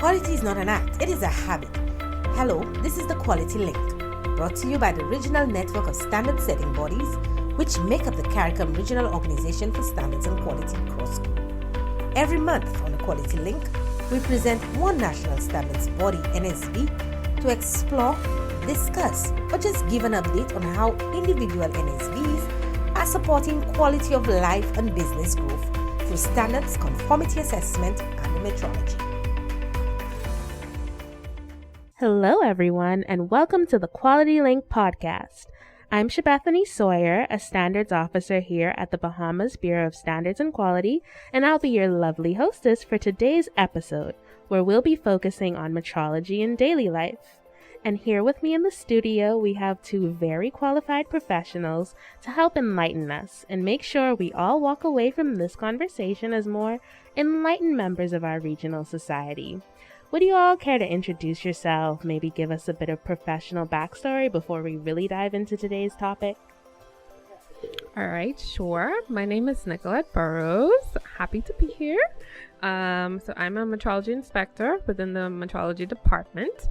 Quality is not an act, it is a habit. Hello, this is the Quality Link, brought to you by the Regional Network of Standard Setting Bodies, which make up the CARICOM Regional Organization for Standards and Quality Cross-Group. Every month on the Quality Link, we present one national standards body, NSB, to explore, discuss, or just give an update on how individual NSBs are supporting quality of life and business growth through standards, conformity assessment, and the metrology. Hello, everyone, and welcome to the Quality Link podcast. I'm Shabethany Sawyer, a standards officer here at the Bahamas Bureau of Standards and Quality, and I'll be your lovely hostess for today's episode, where we'll be focusing on metrology in daily life. And here with me in the studio, we have two very qualified professionals to help enlighten us and make sure we all walk away from this conversation as more enlightened members of our regional society. Would you all care to introduce yourself, maybe give us a bit of professional backstory before we really dive into today's topic? All right, sure. My name is Nicollette Burrows. Happy to be here. So I'm a metrology inspector within the metrology department.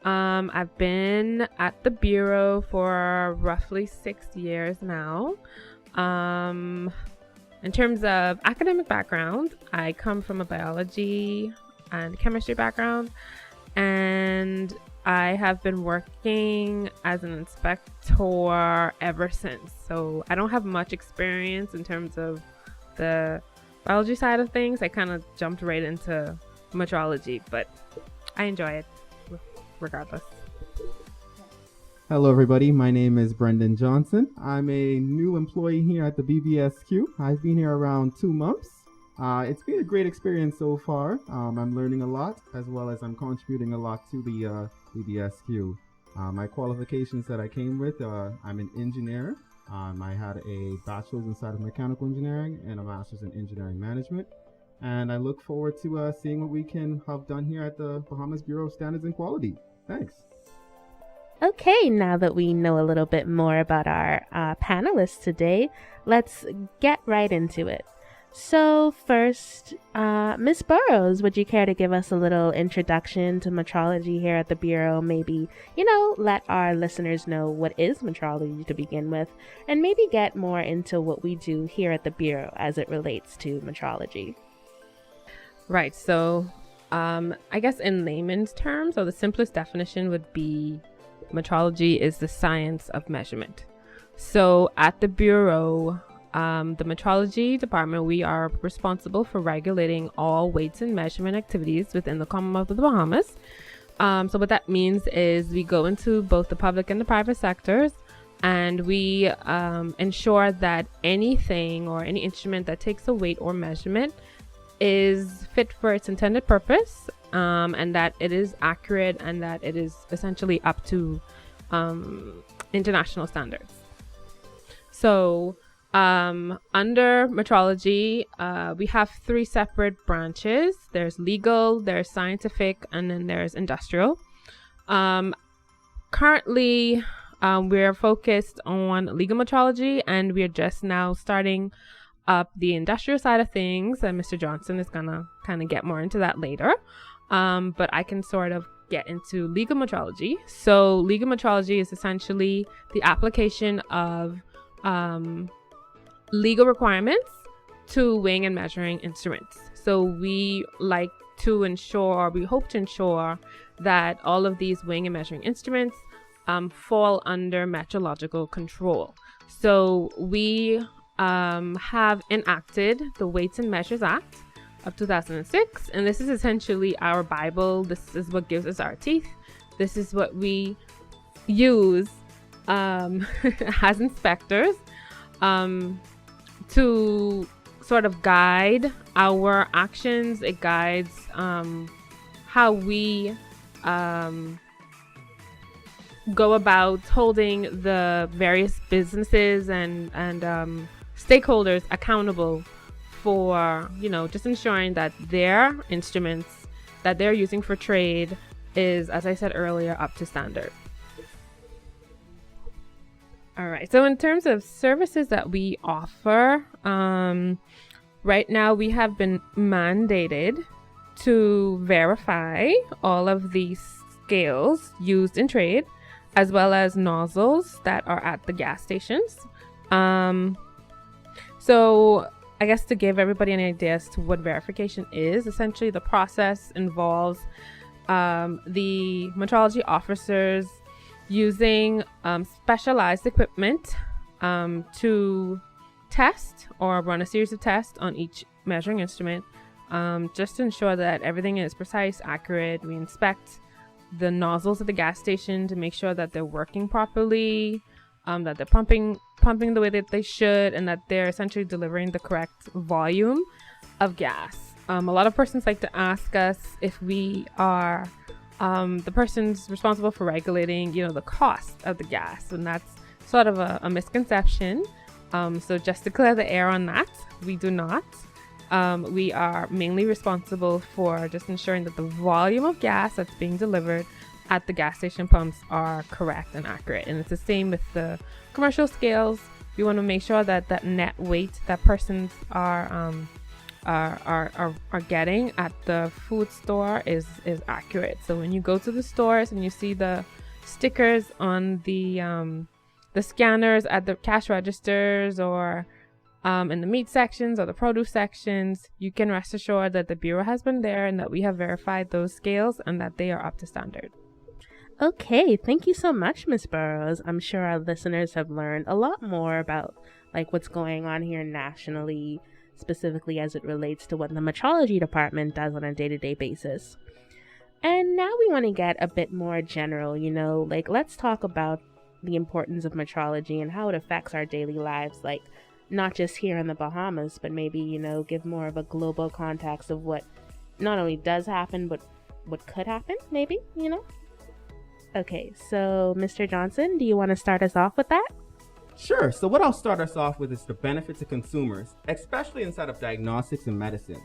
I've been at the Bureau for roughly 6 years now. In terms of academic background, I come from a biology and chemistry background, and I have been working as an inspector ever since. So I don't have much experience in terms of the biology side of things. I kind of jumped right into metrology, but I enjoy it regardless. Hello everybody, my name is Brendan Johnson. I'm a new employee here at the BBSQ. I've been here around 2 months. It's been a great experience so far. I'm learning a lot, as well as I'm contributing a lot to the BBSQ. My qualifications that I came with, I'm an engineer. I had a bachelor's inside of mechanical engineering and a master's in engineering management. And I look forward to seeing what we can have done here at the Bahamas Bureau of Standards and Quality. Thanks. Okay, now that we know a little bit more about our panelists today, let's get right into it. So first, Ms. Burrows, would you care to give us a little introduction to metrology here at the Bureau? Maybe, let our listeners know what is metrology to begin with, and maybe get more into what we do here at the Bureau as it relates to metrology. Right. So I guess in layman's terms, or the simplest definition would be metrology is the science of measurement. So at the Bureau, the metrology department, we are responsible for regulating all weights and measurement activities within the Commonwealth of the Bahamas. So what that means is we go into both the public and the private sectors, and we ensure that anything or any instrument that takes a weight or measurement is fit for its intended purpose, and that it is accurate and that it is essentially up to international standards. So under metrology, we have 3 separate branches. There's legal, there's scientific, and then there's industrial. Currently, we're focused on legal metrology, and we're just now starting up the industrial side of things, and Mr. Johnson is gonna kind of get more into that later. But I can sort of get into legal metrology. So legal metrology is essentially the application of legal requirements to weighing and measuring instruments. So we hope to ensure that all of these weighing and measuring instruments fall under metrological control. So we have enacted the Weights and Measures Act of 2006, and this is essentially our Bible. This is what gives us our teeth. This is what we use as inspectors to sort of guide our actions. It guides how we go about holding the various businesses and stakeholders accountable for, just ensuring that their instruments that they're using for trade is, as I said earlier, up to standard. All right. So in terms of services that we offer, right now we have been mandated to verify all of these scales used in trade, as well as nozzles that are at the gas stations. So I guess to give everybody an idea as to what verification is, essentially the process involves the metrology officers using specialized equipment to test or run a series of tests on each measuring instrument, just to ensure that everything is precise, accurate. We inspect the nozzles at the gas station to make sure that they're working properly, that they're pumping the way that they should, and that they're essentially delivering the correct volume of gas. A lot of persons like to ask us if we are the persons responsible for regulating, the cost of the gas, and that's sort of a misconception. So just to clear the air on that, we do not. We are mainly responsible for just ensuring that the volume of gas that's being delivered at the gas station pumps are correct and accurate. And it's the same with the commercial scales. We want to make sure that that net weight that persons are getting at the food store is accurate. So when you go to the stores and you see the stickers on the scanners at the cash registers, or in the meat sections or the produce sections, you can rest assured that the Bureau has been there and that we have verified those scales and that they are up to standard. Okay, thank you so much, Ms. Burrows. I'm sure our listeners have learned a lot more about what's going on here nationally, specifically as it relates to what the metrology department does on a day-to-day basis. And now we want to get a bit more general, let's talk about the importance of metrology and how it affects our daily lives, not just here in the Bahamas, but maybe, give more of a global context of what not only does happen, but what could happen, maybe, Okay, so Mr. Johnson, do you want to start us off with that? Sure. So what I'll start us off with is the benefit to consumers, especially inside of diagnostics and medicine.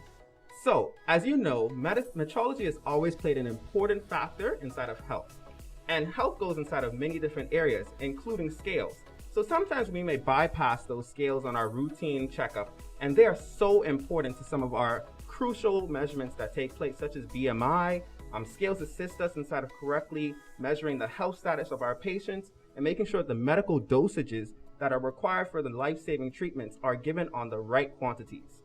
So, as you know, metrology has always played an important factor inside of health. And health goes inside of many different areas, including scales. So sometimes we may bypass those scales on our routine checkup, and they are so important to some of our crucial measurements that take place, such as BMI. Scales assist us inside of correctly measuring the health status of our patients and making sure the medical dosages that are required for the life-saving treatments are given on the right quantities.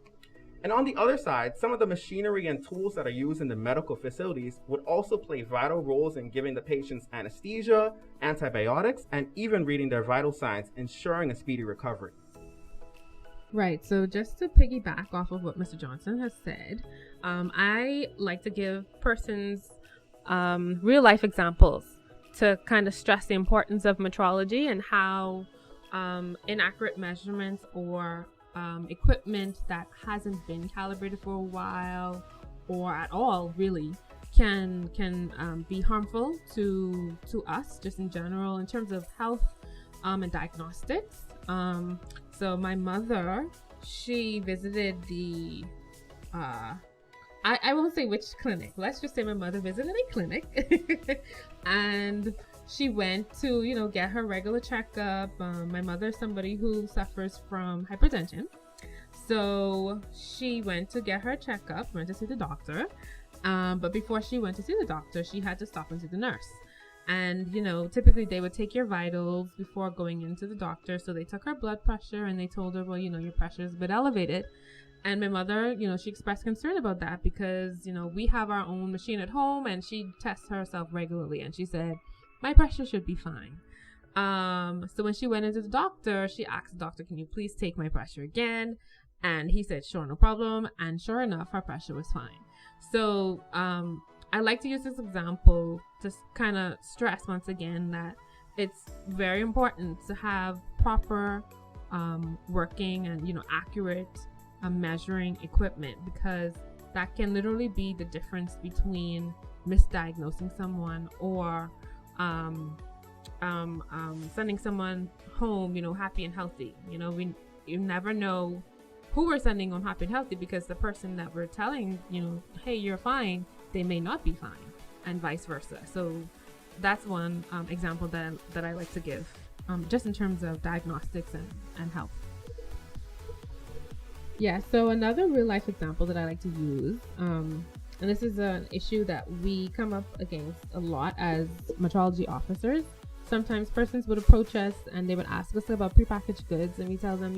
And on the other side, some of the machinery and tools that are used in the medical facilities would also play vital roles in giving the patients anesthesia, antibiotics, and even reading their vital signs, ensuring a speedy recovery. Right. So just to piggyback off of what Mr. Johnson has said, I like to give persons real life examples to kind of stress the importance of metrology and how inaccurate measurements or equipment that hasn't been calibrated for a while or at all really can be harmful to us just in general in terms of health and diagnostics. So my mother, she visited the I won't say which clinic. Let's just say my mother visited a clinic and she went to, get her regular checkup. My mother is somebody who suffers from hypertension. So she went to get her checkup, went to see the doctor. But before she went to see the doctor, she had to stop and see the nurse. And, typically they would take your vitals before going into the doctor. So they took her blood pressure and they told her, well, your pressure is a bit elevated. And my mother, she expressed concern about that because, we have our own machine at home and she tests herself regularly. And she said, my pressure should be fine. So when she went into the doctor, she asked the doctor, can you please take my pressure again? And he said, sure, no problem. And sure enough, her pressure was fine. So I like to use this example to kind of stress once again that it's very important to have proper working and, accurate measuring equipment, because that can literally be the difference between misdiagnosing someone or sending someone home, happy and healthy. You never know who we're sending home happy and healthy, because the person that we're telling, hey, you're fine, they may not be fine, and vice versa. So that's one example that I like to give, just in terms of diagnostics and health. Yeah, so another real life example that I like to use and this is an issue that we come up against a lot as metrology officers. Sometimes persons would approach us and they would ask us about prepackaged goods, and we tell them,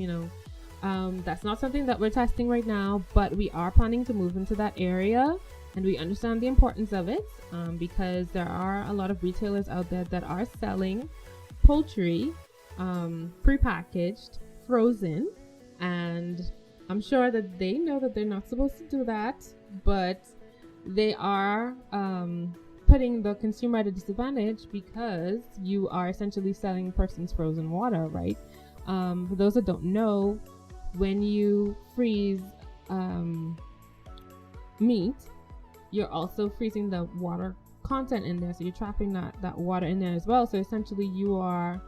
that's not something that we're testing right now, but we are planning to move into that area, and we understand the importance of it because there are a lot of retailers out there that are selling poultry prepackaged, frozen, and I'm sure that they know that they're not supposed to do that, but they are putting the consumer at a disadvantage because you are essentially selling persons frozen water, right? For those that don't know, when you freeze meat, you're also freezing the water content in there, so you're trapping that water in there as well. So essentially you are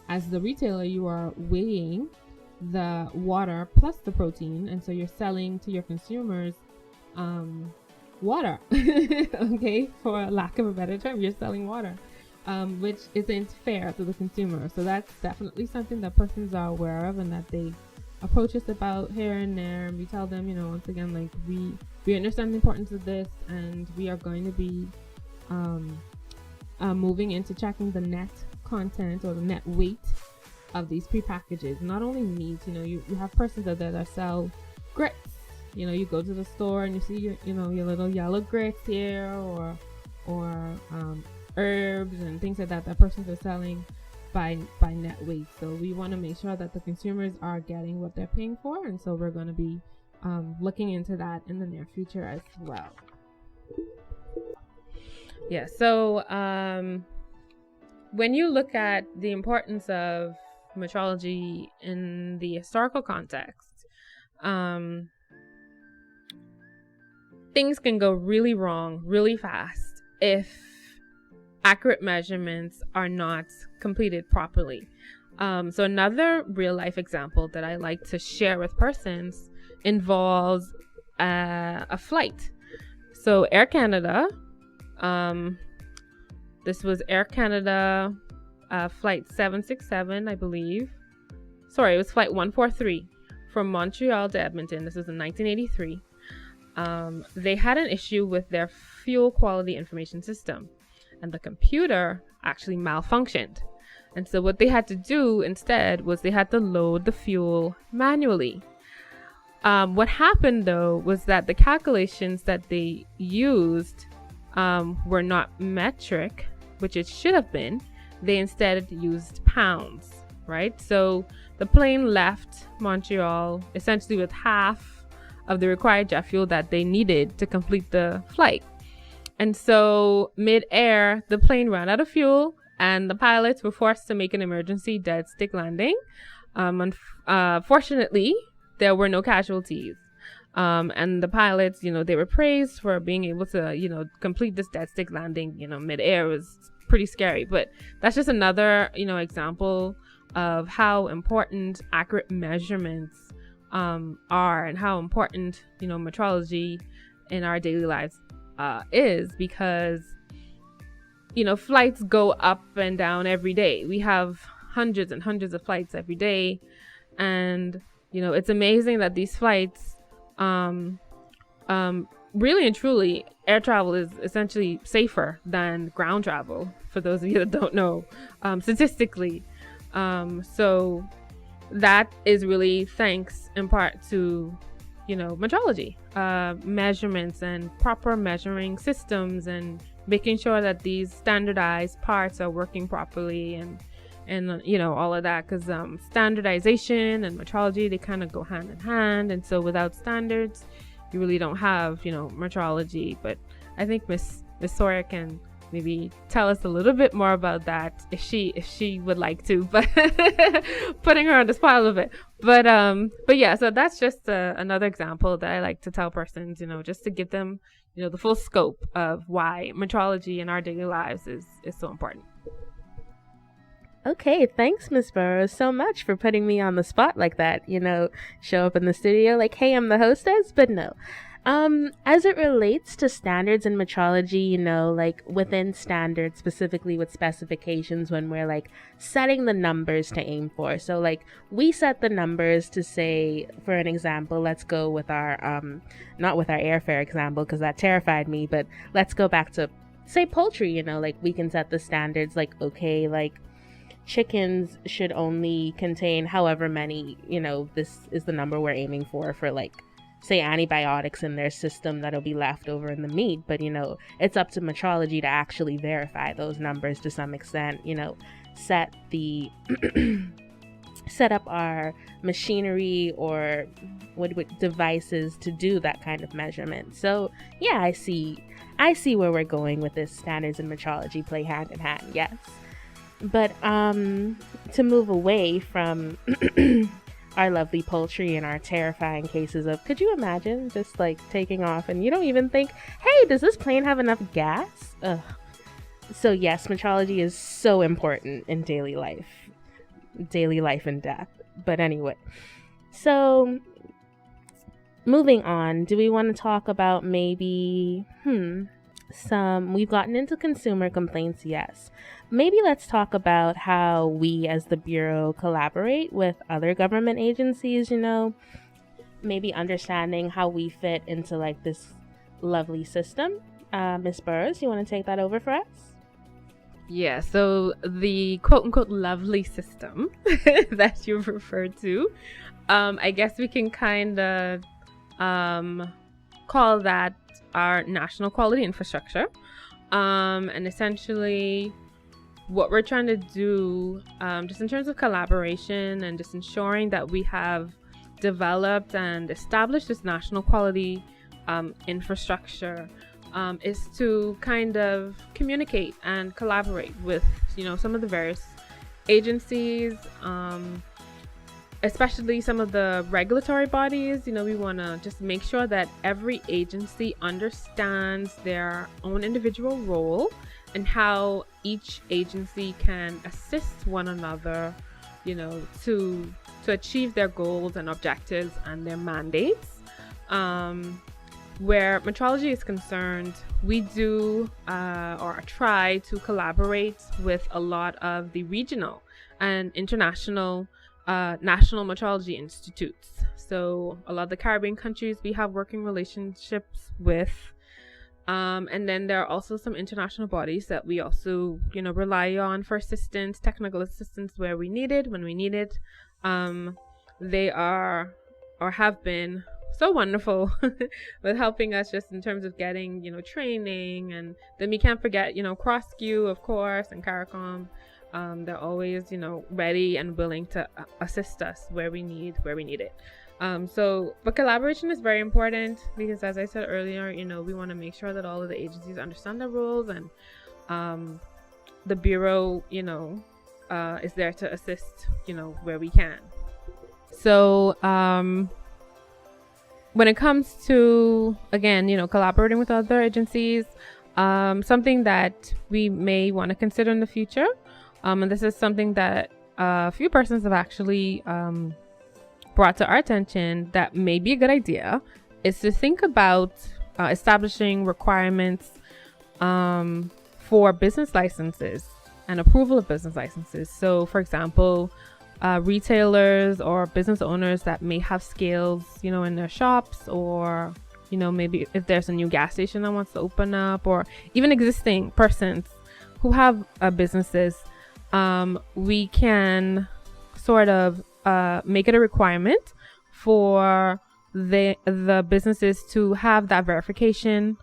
as the retailer, you are weighing the water plus the protein, and so you're selling to your consumers water. Okay, for lack of a better term, you're selling water, which isn't fair to the consumer. So that's definitely something that persons are aware of and that they approach us about here and there, and we tell them, once again, like we understand the importance of this, and we are going to be moving into checking the net content or the net weight of these prepackages. Not only meat, you have persons out there that sell grits. You go to the store and you see your little yellow grits here, or herbs and things like that persons are selling by net weight. So we want to make sure that the consumers are getting what they're paying for, and so we're going to be looking into that in the near future as well. Yeah, so when you look at the importance of metrology in the historical context, things can go really wrong really fast if accurate measurements are not completed properly. So another real life example that I like to share with persons involves a flight. So Air Canada, this was Air Canada flight 767, I believe. Sorry, it was flight 143 from Montreal to Edmonton. This was in 1983. They had an issue with their fuel quality information system, and the computer actually malfunctioned. And so what they had to do instead was they had to load the fuel manually. What happened though was that the calculations that they used were not metric, which it should have been. They instead used pounds, right? So the plane left Montreal essentially with half of the required jet fuel that they needed to complete the flight. And so mid-air, the plane ran out of fuel, and the pilots were forced to make an emergency dead stick landing. Fortunately, there were no casualties. And the pilots, they were praised for being able to, complete this dead stick landing, mid-air. Was pretty scary. But that's just another, example of how important accurate measurements are, and how important, metrology in our daily lives is, because, flights go up and down every day. We have hundreds and hundreds of flights every day. And, it's amazing that these flights, really and truly, air travel is essentially safer than ground travel, for those of you that don't know, statistically. So that is really thanks in part to, metrology, measurements and proper measuring systems, and making sure that these standardized parts are working properly, and all of that, because standardization and metrology, they kind of go hand in hand. And so without standards, you really don't have, metrology. But I think Miss Sawyer can maybe tell us a little bit more about that if she would like to, but putting her on the spot a little bit. But yeah, so that's just another example that I like to tell persons, just to give them, the full scope of why metrology in our daily lives is so important. Okay, thanks, Miss Burrows, so much for putting me on the spot like that. Show up in the studio like, hey, I'm the hostess, but no. As it relates to standards in metrology, you know, like within standards, specifically with specifications, when we're like setting the numbers to aim for. So like we set the numbers to say, for an example, let's go with our, not with our airfare example, because that terrified me, but let's go back to say poultry, you know, like we can set the standards like, okay, like chickens should only contain however many, you know, this is the number we're aiming for like, say, antibiotics in their system that'll be left over in the meat. But, you know, it's up to metrology to actually verify those numbers to some extent, you know, set up our machinery or what devices to do that kind of measurement. So yeah, I see where we're going with this. Standards and metrology play hand in hand, yes. But to move away from our lovely poultry and our terrifying cases of, could you imagine just like taking off and you don't even think, hey, does this plane have enough gas? Ugh. So yes, metrology is so important in daily life and death. But anyway, so moving on, do we want to talk about maybe, we've gotten into consumer complaints, yes. Maybe let's talk about how we as the Bureau collaborate with other government agencies, you know, maybe understanding how we fit into like this lovely system. Ms. Burrows, you want to take that over for us? Yeah, so the quote-unquote lovely system that you've referred to, I guess we can kind of call that our national quality infrastructure. And essentially what we're trying to do, just in terms of collaboration and just ensuring that we have developed and established this national quality infrastructure, is to kind of communicate and collaborate with, you know, some of the various agencies, especially some of the regulatory bodies. You know, we want to just make sure that every agency understands their own individual role and how each agency can assist one another, you know, to achieve their goals and objectives and their mandates. Where metrology is concerned, we do or try to collaborate with a lot of the regional and international national metrology institutes. So a lot of the Caribbean countries we have working relationships with. And then there are also some international bodies that we also, you know, rely on for assistance, technical assistance where we need it, when we need it. They are or have been so wonderful with helping us just in terms of getting, you know, training. And then we can't forget, you know, CrossQ, of course, and CARICOM. They're always, you know, ready and willing to assist us where we need it. But collaboration is very important because, as I said earlier, you know, we want to make sure that all of the agencies understand their roles, and the Bureau, you know, is there to assist, you know, where we can. So when it comes to, again, you know, collaborating with other agencies, something that we may want to consider in the future, and this is something that a few persons have actually brought to our attention that may be a good idea, is to think about establishing requirements for business licenses and approval of business licenses. So, for example, retailers or business owners that may have scales, you know, in their shops, or, you know, maybe if there's a new gas station that wants to open up, or even existing persons who have businesses, we can sort of make it a requirement for the businesses to have that verification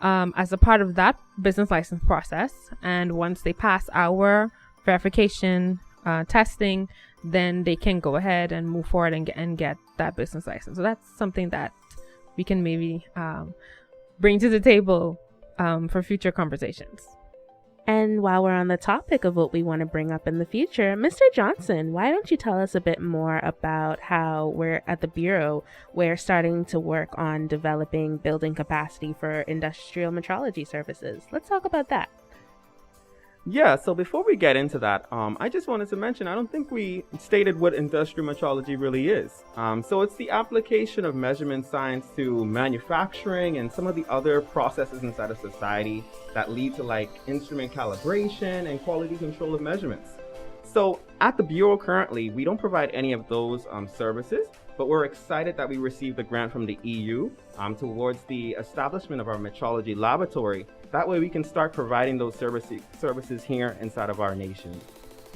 as a part of that business license process. And once they pass our verification testing, then they can go ahead and move forward and get that business license. So that's something that we can maybe bring to the table for future conversations. And while we're on the topic of what we want to bring up in the future, Mr. Johnson, why don't you tell us a bit more about how we're at the Bureau, we're starting to work on developing building capacity for industrial metrology services. Let's talk about that. Yeah, so before we get into that, I just wanted to mention, I don't think we stated what industrial metrology really is. So it's the application of measurement science to manufacturing and some of the other processes inside of society that lead to like instrument calibration and quality control of measurements. So at the Bureau currently, we don't provide any of those services, but we're excited that we received a grant from the EU towards the establishment of our metrology laboratory. That way we can start providing those services here inside of our nation.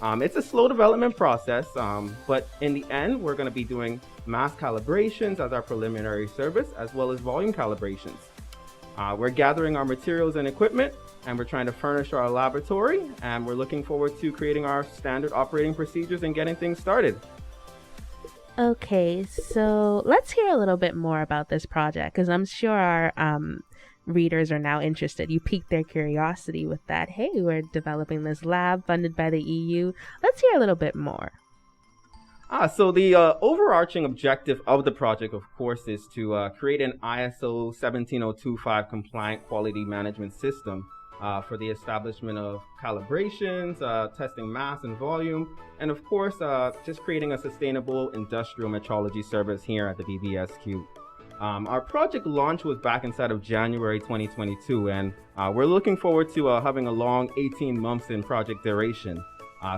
It's a slow development process, but in the end, we're going to be doing mass calibrations as our preliminary service, as well as volume calibrations. We're gathering our materials and equipment, and we're trying to furnish our laboratory, and we're looking forward to creating our standard operating procedures and getting things started. Okay, so let's hear a little bit more about this project, because I'm sure our readers are now interested. You piqued their curiosity with that. Hey, we're developing this lab funded by the EU. Let's hear a little bit more. So the overarching objective of the project, of course, is to create an ISO 17025 compliant quality management system for the establishment of calibrations, testing mass and volume, and of course, just creating a sustainable industrial metrology service here at the BBSQ. Our project launch was back inside of January 2022, and we're looking forward to having a long 18 months in project duration.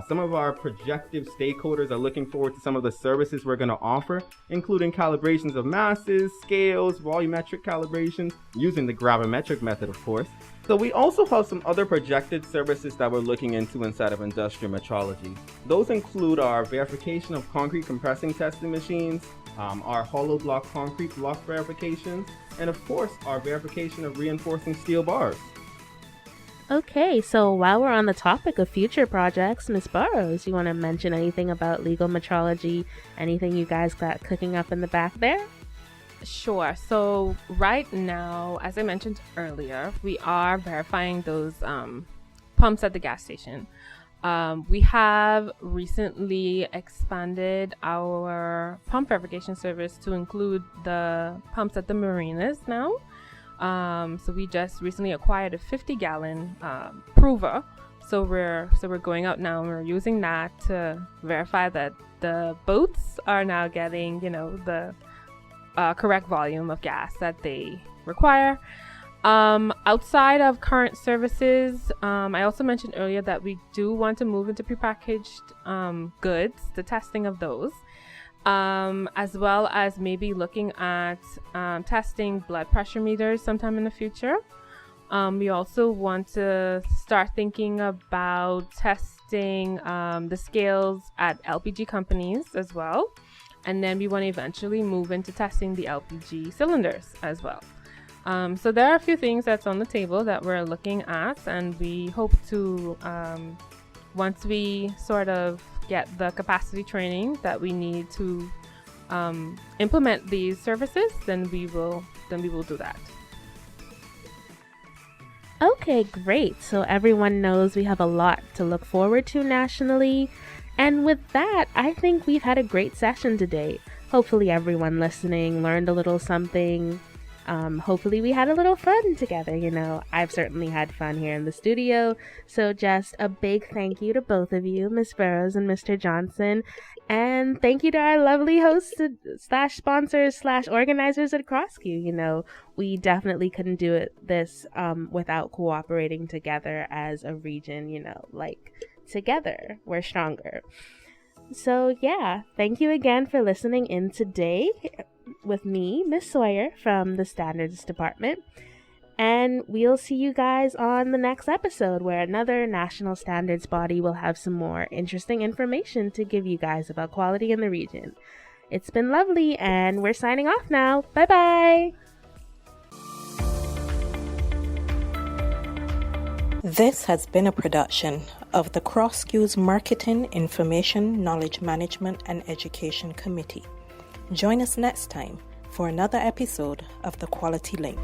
Some of our projective stakeholders are looking forward to some of the services we're going to offer, including calibrations of masses, scales, volumetric calibrations, using the gravimetric method, of course. So we also have some other projected services that we're looking into inside of industrial metrology. Those include our verification of concrete compressing testing machines, our hollow block concrete block verifications, and of course, our verification of reinforcing steel bars. Okay, so while we're on the topic of future projects, Ms. Burrows, you want to mention anything about legal metrology? Anything you guys got cooking up in the back there? Sure. So right now, as I mentioned earlier, we are verifying those pumps at the gas station. We have recently expanded our pump verification service to include the pumps at the marinas now. So we just recently acquired a 50-gallon prover. So we're going out now and we're using that to verify that the boats are now getting, the correct volume of gas that they require. Outside of current services, I also mentioned earlier that we do want to move into prepackaged goods, the testing of those, as well as maybe looking at testing blood pressure meters sometime in the future. We also want to start thinking about testing the scales at LPG companies as well. And then we want to eventually move into testing the LPG cylinders as well. So there are a few things that's on the table that we're looking at, and we hope to, once we sort of get the capacity training that we need to implement these services, then we will do that. Okay, great. So everyone knows we have a lot to look forward to nationally. And with that, I think we've had a great session today. Hopefully everyone listening learned a little something. Hopefully we had a little fun together. I've certainly had fun here in the studio. So just a big thank you to both of you, Ms. Burrows and Mr. Johnson. And thank you to our lovely hosts / sponsors / organizers at CrossQ. We definitely couldn't do this without cooperating together as a region, together we're stronger. So yeah, thank you again for listening in today with me, Miss Sawyer from the Standards Department. And we'll see you guys on the next episode where another national standards body will have some more interesting information to give you guys about quality in the region. It's been lovely, and we're signing off now. Bye-bye! This has been a production of the CrossQ's Marketing, Information, Knowledge Management and Education Committee. Join us next time for another episode of The Quality Link.